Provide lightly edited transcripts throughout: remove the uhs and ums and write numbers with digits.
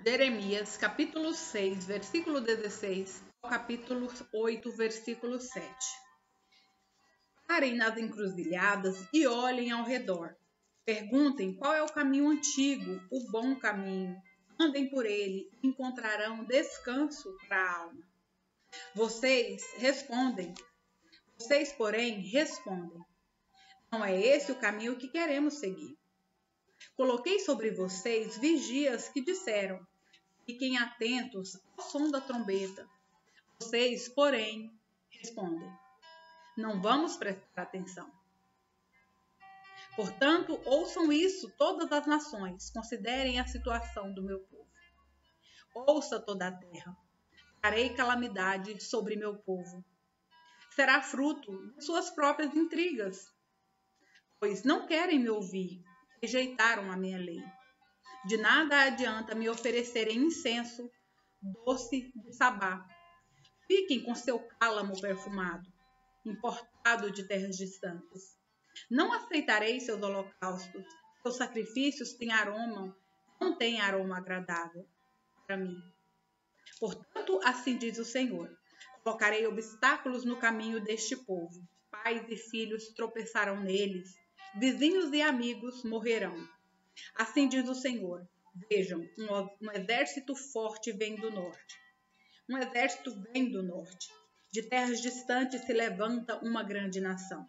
Jeremias, capítulo 6, versículo 16, ao capítulo 8, versículo 7. Parem nas encruzilhadas e olhem ao redor. Perguntem qual é o caminho antigo, o bom caminho. Andem por ele e encontrarão descanso para a alma. Vocês, porém, respondem. Não é esse o caminho que queremos seguir. Coloquei sobre vocês vigias que disseram: fiquem atentos ao som da trombeta. Vocês, porém, respondem: não vamos prestar atenção. Portanto, ouçam isso todas as nações, considerem a situação do meu povo. Ouça toda a terra. Trarei calamidade sobre meu povo. Será fruto de suas próprias intrigas, pois não querem me ouvir, rejeitaram a minha lei. De nada adianta me oferecerem incenso, doce de Sabá. Fiquem com seu cálamo perfumado, importado de terras distantes. Não aceitarei seus holocaustos, seus sacrifícios não têm aroma agradável para mim. Portanto, assim diz o Senhor, colocarei obstáculos no caminho deste povo. Pais e filhos tropeçarão neles, vizinhos e amigos morrerão. Assim diz o Senhor, vejam, um exército forte vem do norte. Um exército vem do norte. De terras distantes se levanta uma grande nação.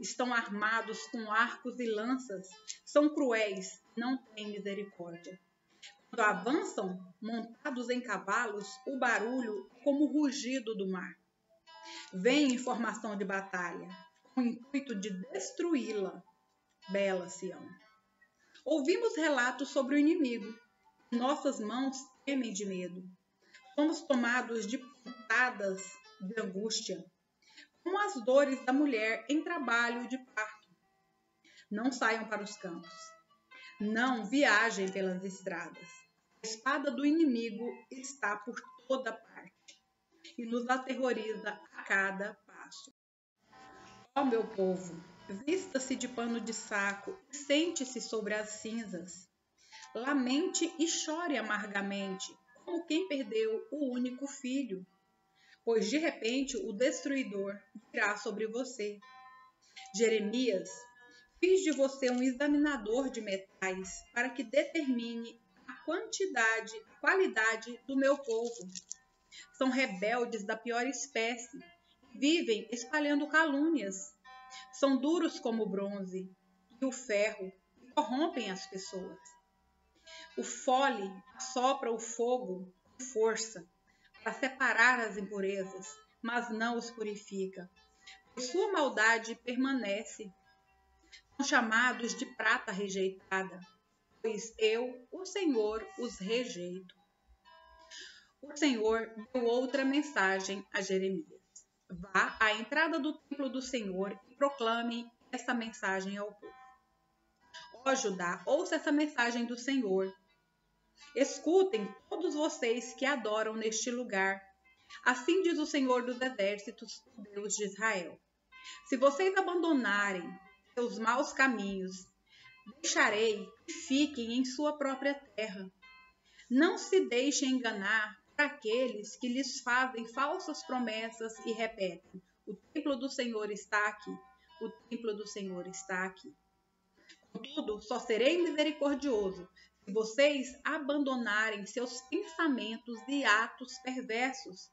Estão armados com arcos e lanças, são cruéis, não têm misericórdia. Quando avançam, montados em cavalos, o barulho é como o rugido do mar. Vem em formação de batalha, com o intuito de destruí-la, bela Sião. Ouvimos relatos sobre o inimigo. Nossas mãos tremem de medo. Somos tomados de pontadas de angústia, como as dores da mulher em trabalho de parto. Não saiam para os campos. Não viajem pelas estradas. A espada do inimigo está por toda parte e nos aterroriza a cada passo. Ó meu povo, vista-se de pano de saco e sente-se sobre as cinzas. Lamente e chore amargamente, como quem perdeu o único filho. Pois de repente o destruidor virá sobre você. Jeremias, fiz de você um examinador de metais para que determine a qualidade do meu povo. São rebeldes da pior espécie, vivem espalhando calúnias. São duros como o bronze e o ferro e corrompem as pessoas. O fole assopra o fogo com força para separar as impurezas, mas não os purifica. Pois sua maldade permanece. São chamados de prata rejeitada, pois eu, o Senhor, os rejeito. O Senhor deu outra mensagem a Jeremias. Vá à entrada do templo do Senhor e proclame esta mensagem ao povo. Ó Judá, ouça essa mensagem do Senhor. Escutem todos vocês que adoram neste lugar. Assim diz o Senhor dos Exércitos, o Deus de Israel. Se vocês abandonarem seus maus caminhos, deixarei que fiquem em sua própria terra. Não se deixem enganar por aqueles que lhes fazem falsas promessas e repetem: o templo do Senhor está aqui, o templo do Senhor está aqui. Contudo, só serei misericordioso se vocês abandonarem seus pensamentos e atos perversos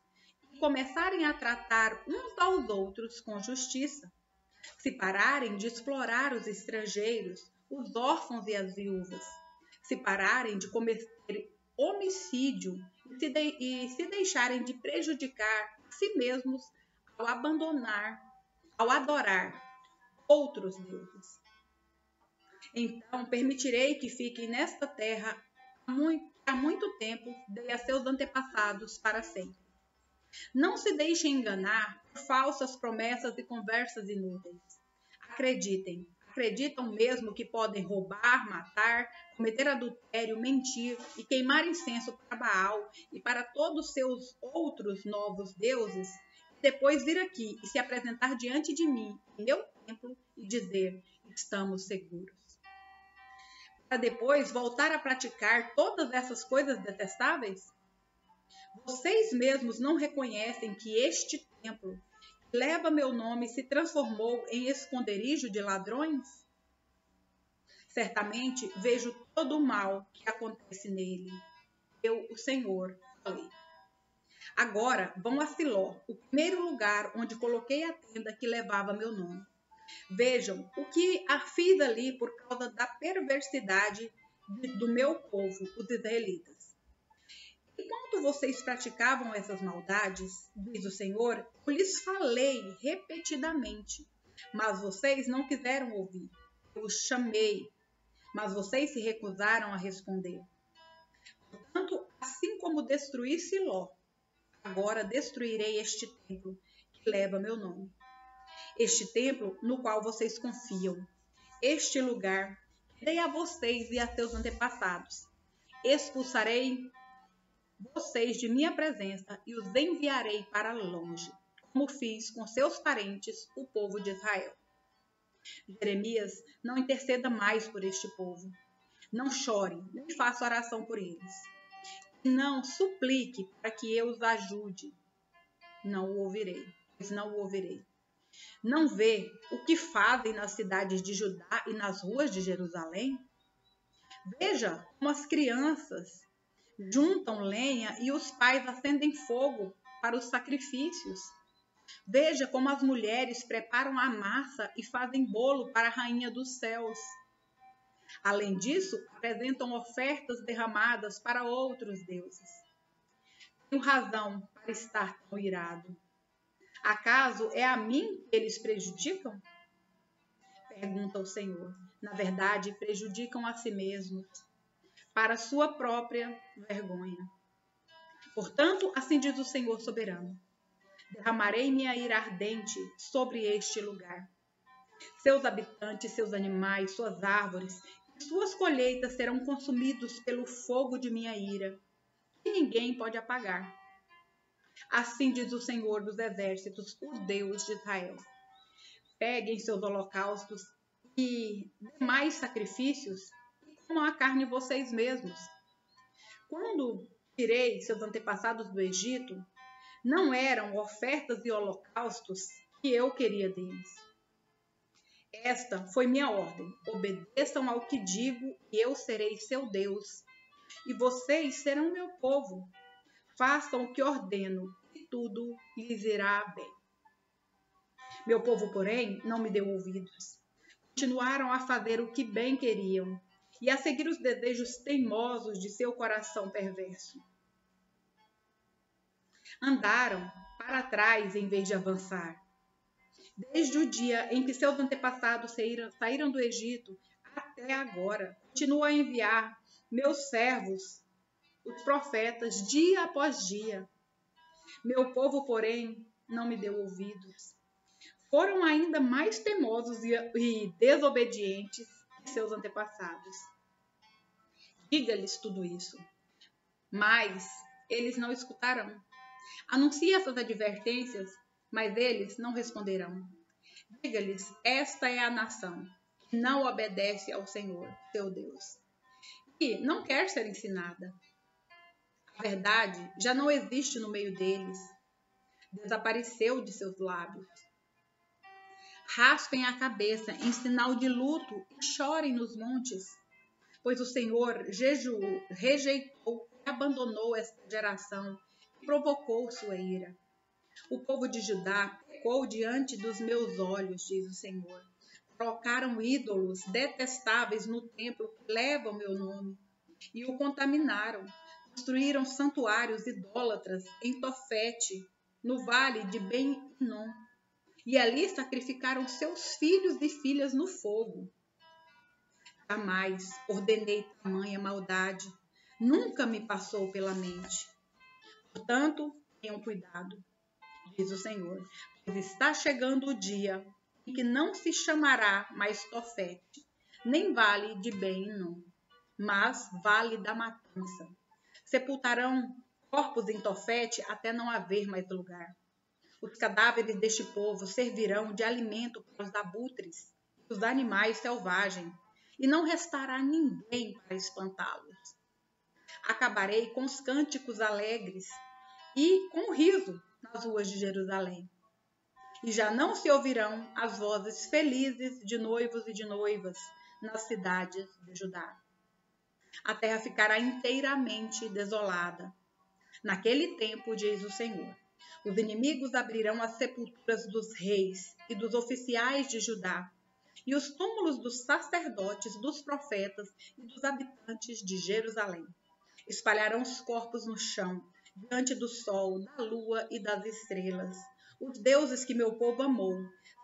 e começarem a tratar uns aos outros com justiça. Se pararem de explorar os estrangeiros, os órfãos e as viúvas. Se pararem de cometer homicídio e se deixarem de prejudicar a si mesmos ao adorar outros deuses. Então permitirei que fiquem nesta terra há muito tempo, dei a seus antepassados para sempre. Não se deixem enganar por falsas promessas e conversas inúteis. Acreditam mesmo que podem roubar, matar, cometer adultério, mentir e queimar incenso para Baal e para todos os seus outros novos deuses, e depois vir aqui e se apresentar diante de mim, em meu templo, e dizer: estamos seguros. para depois voltar a praticar todas essas coisas detestáveis? Vocês mesmos não reconhecem que este templo que leva meu nome se transformou em esconderijo de ladrões? Certamente vejo todo o mal que acontece nele. Eu, o Senhor, falei. Agora vão a Siló, o primeiro lugar onde coloquei a tenda que levava meu nome. Vejam o que fiz ali por causa da perversidade do meu povo, os israelitas. Enquanto vocês praticavam essas maldades, diz o Senhor, eu lhes falei repetidamente, mas vocês não quiseram ouvir. Eu os chamei, mas vocês se recusaram a responder. Portanto, assim como destruí Siló, agora destruirei este templo que leva meu nome. Este templo no qual vocês confiam. Este lugar que dei a vocês e a seus antepassados. Expulsarei vocês de minha presença e os enviarei para longe, como fiz com seus parentes, o povo de Israel. Jeremias, não interceda mais por este povo. Não chore, nem faça oração por eles. Não suplique para que eu os ajude. Não o ouvirei, pois não o ouvirei. Não vê o que fazem nas cidades de Judá e nas ruas de Jerusalém? Veja como as crianças juntam lenha e os pais acendem fogo para os sacrifícios. Veja como as mulheres preparam a massa e fazem bolo para a rainha dos céus. Além disso, apresentam ofertas derramadas para outros deuses. Tenho razão para estar tão irado. Acaso é a mim que eles prejudicam? Pergunta o Senhor. Na verdade, prejudicam a si mesmos, para sua própria vergonha. Portanto, assim diz o Senhor soberano: derramarei minha ira ardente sobre este lugar. Seus habitantes, seus animais, suas árvores e suas colheitas serão consumidos pelo fogo de minha ira, que ninguém pode apagar. Assim diz o Senhor dos exércitos, o Deus de Israel. Peguem seus holocaustos e demais sacrifícios e comam a carne vocês mesmos. Quando tirei seus antepassados do Egito, não eram ofertas e holocaustos que eu queria deles. Esta foi minha ordem. Obedeçam ao que digo e eu serei seu Deus. E vocês serão meu povo. Façam o que ordeno e tudo lhes irá bem. Meu povo, porém, não me deu ouvidos. Continuaram a fazer o que bem queriam e a seguir os desejos teimosos de seu coração perverso. Andaram para trás em vez de avançar. Desde o dia em que seus antepassados saíram do Egito até agora, continuo a enviar meus servos, os profetas, dia após dia. Meu povo, porém, não me deu ouvidos. Foram ainda mais teimosos e desobedientes que seus antepassados. Diga-lhes tudo isso, mas eles não escutarão. Anuncie essas advertências, mas eles não responderão. Diga-lhes, esta é a nação que não obedece ao Senhor, seu Deus, e não quer ser ensinada. A verdade já não existe no meio deles, desapareceu de seus lábios. Raspem a cabeça em sinal de luto e chorem nos montes, pois o Senhor rejeitou e abandonou esta geração e provocou sua ira. O povo de Judá pecou diante dos meus olhos, diz o Senhor. Colocaram ídolos detestáveis no templo que leva o meu nome e o contaminaram. Construíram santuários idólatras em Tofete, no vale de Ben-Hinom, e ali sacrificaram seus filhos e filhas no fogo. Jamais ordenei tamanha maldade, nunca me passou pela mente. Portanto, tenham cuidado, diz o Senhor, pois está chegando o dia em que não se chamará mais Tofete, nem vale de Ben-Hinom, mas vale da matança. Sepultarão corpos em Tofete até não haver mais lugar. Os cadáveres deste povo servirão de alimento para os abutres e os animais selvagens. e não restará ninguém para espantá-los. Acabarei com os cânticos alegres e com o riso nas ruas de Jerusalém. E já não se ouvirão as vozes felizes de noivos e de noivas nas cidades de Judá. A terra ficará inteiramente desolada. Naquele tempo, diz o Senhor, os inimigos abrirão as sepulturas dos reis e dos oficiais de Judá, e os túmulos dos sacerdotes, dos profetas e dos habitantes de Jerusalém. Espalharão os corpos no chão, diante do sol, da lua e das estrelas. Os deuses que meu povo amou,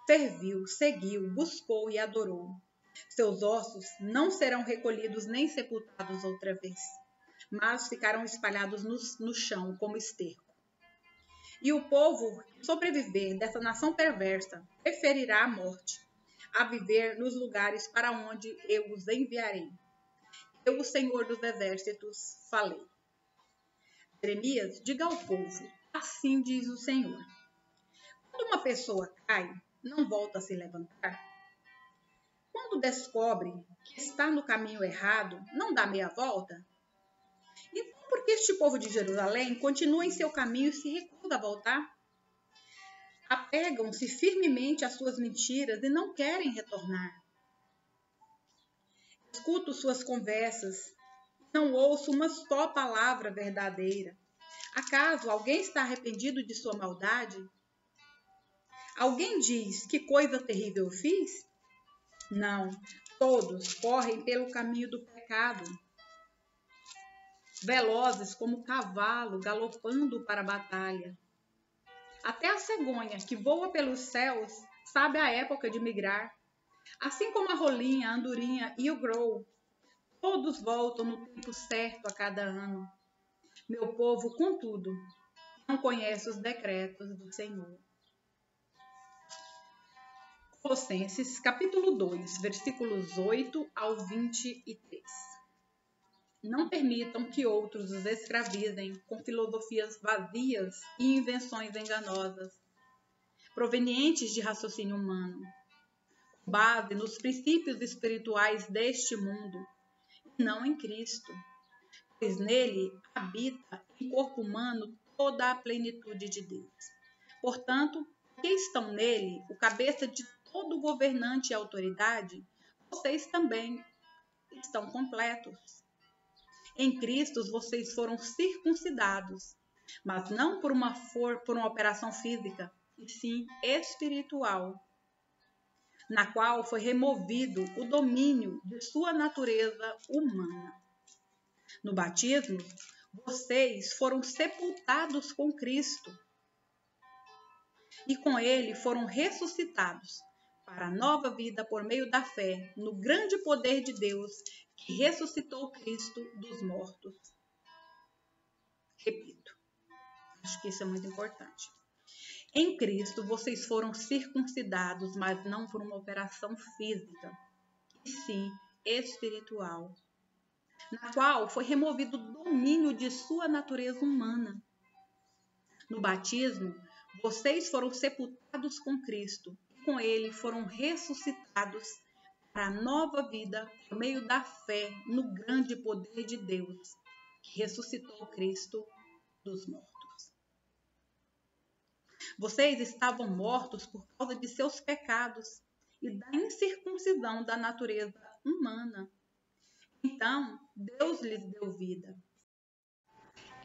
serviu, seguiu, buscou e adorou. Seus ossos não serão recolhidos nem sepultados outra vez, mas ficarão espalhados no chão como esterco. E o povo que sobreviver dessa nação perversa preferirá a morte, a viver nos lugares para onde eu os enviarei. Eu, o Senhor dos Exércitos, falei. Jeremias, diga ao povo, assim diz o Senhor. Quando uma pessoa cai, não volta a se levantar. Quando descobre que está no caminho errado, não dá meia volta. Então, por que este povo de Jerusalém continua em seu caminho e se recusa a voltar? Apegam-se firmemente às suas mentiras e não querem retornar. Escuto suas conversas, não ouço uma só palavra verdadeira. Acaso alguém está arrependido de sua maldade? Alguém diz, que coisa terrível eu fiz? Não, todos correm pelo caminho do pecado, velozes como o cavalo galopando para a batalha. Até a cegonha que voa pelos céus sabe a época de migrar. Assim como a rolinha, a andorinha e o grou, todos voltam no tempo certo a cada ano. Meu povo, contudo, não conhece os decretos do Senhor. Colossenses, capítulo 2, versículos 8 ao 23. Não permitam que outros os escravizem com filosofias vazias e invenções enganosas, provenientes de raciocínio humano, com base nos princípios espirituais deste mundo, e não em Cristo, pois nele habita em corpo humano toda a plenitude de Deus. Portanto, que estão nele, o cabeça de todo governante e autoridade, vocês também estão completos. Em Cristo vocês foram circuncidados, mas não por uma operação física, e sim espiritual, na qual foi removido o domínio de sua natureza humana. No batismo, vocês foram sepultados com Cristo e com ele foram ressuscitados para a nova vida por meio da fé no grande poder de Deus que ressuscitou Cristo dos mortos. Repito, acho que isso é muito importante. Em Cristo vocês foram circuncidados, mas não por uma operação física, e sim espiritual, na qual foi removido o domínio de sua natureza humana. No batismo, vocês foram sepultados com Cristo e com ele foram ressuscitados para a nova vida por meio da fé no grande poder de Deus, que ressuscitou Cristo dos mortos. Vocês estavam mortos por causa de seus pecados e da incircuncisão da natureza humana. Então, Deus lhes deu vida.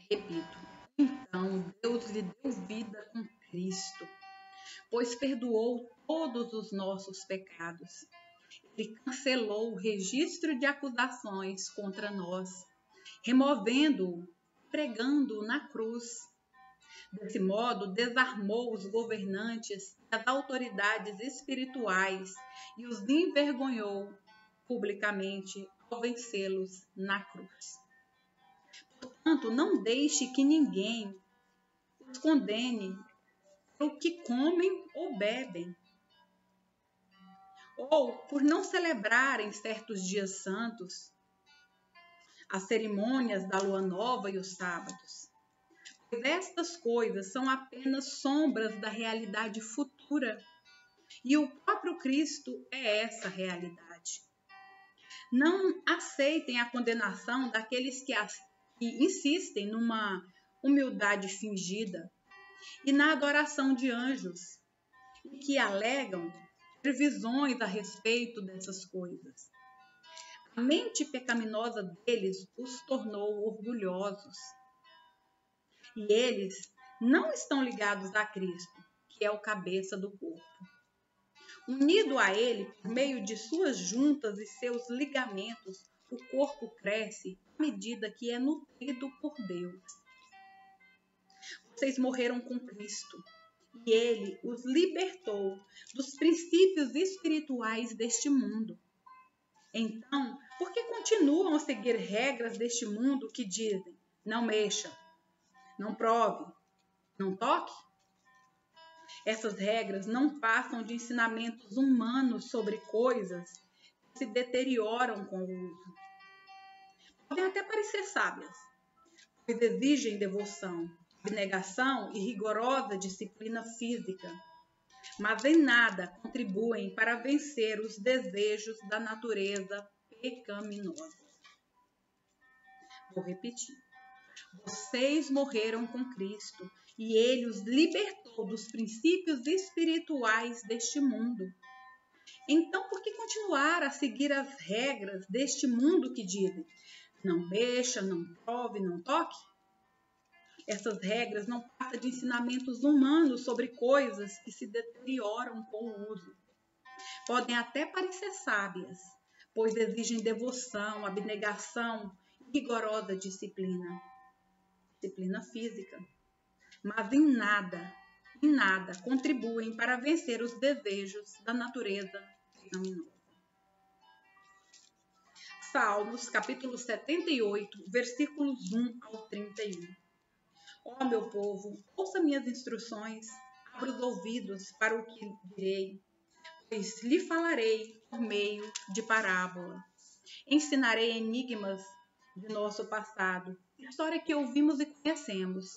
Repito, então Deus lhe deu vida com Cristo, pois perdoou todos os nossos pecados. Ele cancelou o registro de acusações contra nós, removendo-o, pregando-o na cruz. Desse modo, desarmou os governantes e as autoridades espirituais e os envergonhou publicamente ao vencê-los na cruz. Portanto, não deixe que ninguém os condene pelo que comem ou bebem, ou por não celebrarem certos dias santos, as cerimônias da lua nova e os sábados. Pois estas coisas são apenas sombras da realidade futura, e o próprio Cristo é essa realidade. Não aceitem a condenação daqueles que insistem numa humildade fingida e na adoração de anjos, e que alegam previsões a respeito dessas coisas. A mente pecaminosa deles os tornou orgulhosos. E eles não estão ligados a Cristo, que é o cabeça do corpo. Unido a ele, por meio de suas juntas e seus ligamentos, o corpo cresce à medida que é nutrido por Deus. Vocês morreram com Cristo, e ele os libertou dos princípios espirituais deste mundo. Então, por que continuam a seguir regras deste mundo que dizem: não mexa, não prove, não toque? Essas regras não passam de ensinamentos humanos sobre coisas que se deterioram com o uso. Podem até parecer sábias, pois exigem devoção, abnegação e rigorosa disciplina física, mas em nada contribuem para vencer os desejos da natureza pecaminosa. Vou repetir. Vocês morreram com Cristo e ele os libertou dos princípios espirituais deste mundo. Então, por que continuar a seguir as regras deste mundo que dizem: não mexa, não prove, não toque? Essas regras não passam de ensinamentos humanos sobre coisas que se deterioram com o uso. Podem até parecer sábias, pois exigem devoção, abnegação e rigorosa disciplina física, mas em nada contribuem para vencer os desejos da natureza pecaminosa. Salmos, capítulo 78, versículos 1 ao 31. Ó meu povo, ouça minhas instruções, abra os ouvidos para o que direi, pois lhe falarei por meio de parábola. Ensinarei enigmas de nosso passado, história que ouvimos e conhecemos,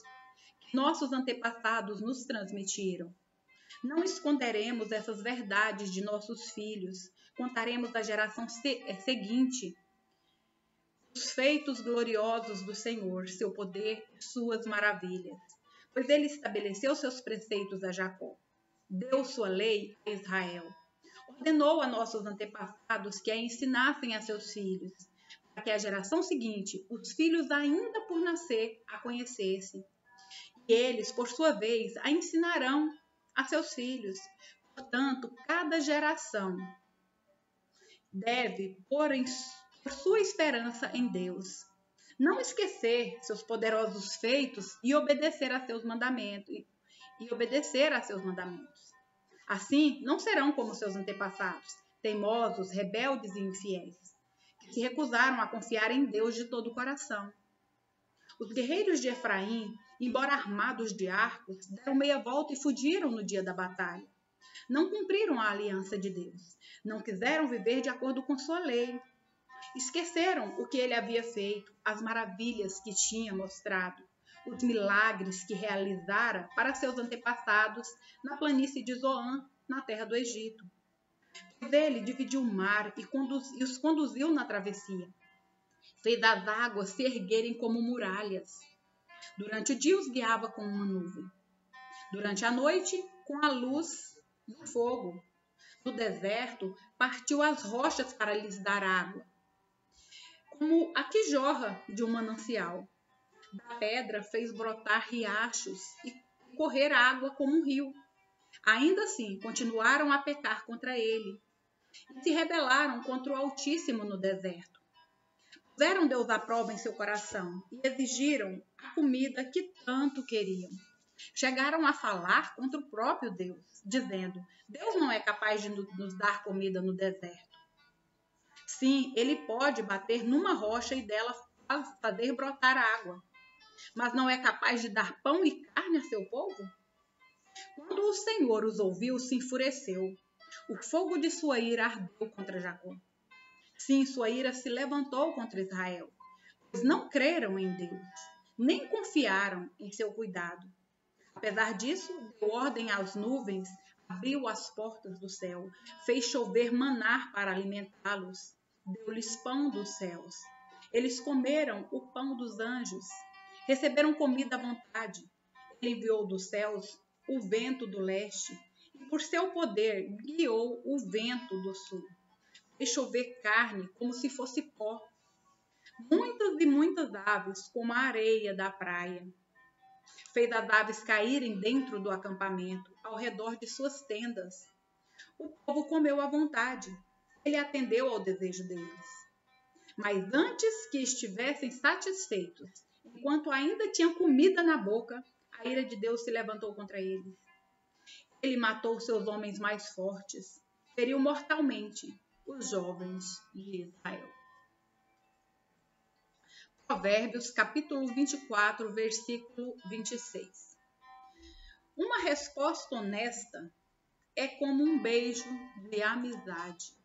que nossos antepassados nos transmitiram. Não esconderemos essas verdades de nossos filhos, contaremos à geração seguinte os feitos gloriosos do Senhor, seu poder e suas maravilhas, pois ele estabeleceu seus preceitos a Jacó, deu sua lei a Israel, ordenou a nossos antepassados que a ensinassem a seus filhos, para que a geração seguinte, os filhos ainda por nascer, a conhecessem. E eles, por sua vez, a ensinarão a seus filhos. Portanto, cada geração deve pôr sua esperança em Deus, não esquecer seus poderosos feitos e obedecer a seus mandamentos. Assim, não serão como seus antepassados, teimosos, rebeldes e infiéis, que se recusaram a confiar em Deus de todo o coração. Os guerreiros de Efraim, embora armados de arcos, deram meia volta e fugiram no dia da batalha. Não cumpriram a aliança de Deus, não quiseram viver de acordo com sua lei. Esqueceram o que ele havia feito, as maravilhas que tinha mostrado, os milagres que realizara para seus antepassados na planície de Zoan, na terra do Egito. Pois ele dividiu o mar e os conduziu na travessia. Fez as águas se erguerem como muralhas. Durante o dia os guiava com uma nuvem. Durante a noite, com a luz do fogo. No deserto, partiu as rochas para lhes dar água, como a que jorra de um manancial. Da pedra fez brotar riachos e correr água como um rio. Ainda assim, continuaram a pecar contra ele e se rebelaram contra o Altíssimo no deserto. Puseram Deus à prova em seu coração e exigiram a comida que tanto queriam. Chegaram a falar contra o próprio Deus, dizendo: Deus não é capaz de nos dar comida no deserto. Sim, ele pode bater numa rocha e dela fazer brotar água, mas não é capaz de dar pão e carne a seu povo? Quando o Senhor os ouviu, se enfureceu. O fogo de sua ira ardeu contra Jacó. Sim, sua ira se levantou contra Israel, pois não creram em Deus, nem confiaram em seu cuidado. Apesar disso, deu ordem às nuvens, abriu as portas do céu, fez chover maná para alimentá-los. deu-lhes pão dos céus. Eles comeram o pão dos anjos, receberam comida à vontade. Ele enviou dos céus o vento do leste, e por seu poder guiou o vento do sul. Fez chover carne como se fosse pó, muitas e muitas aves como a areia da praia. Fez as aves caírem dentro do acampamento, ao redor de suas tendas. O povo comeu à vontade. Ele atendeu ao desejo deles. Mas antes que estivessem satisfeitos, enquanto ainda tinham comida na boca, a ira de Deus se levantou contra eles. Ele matou seus homens mais fortes, feriu mortalmente os jovens de Israel. Provérbios, capítulo 24, versículo 26. Uma resposta honesta é como um beijo de amizade.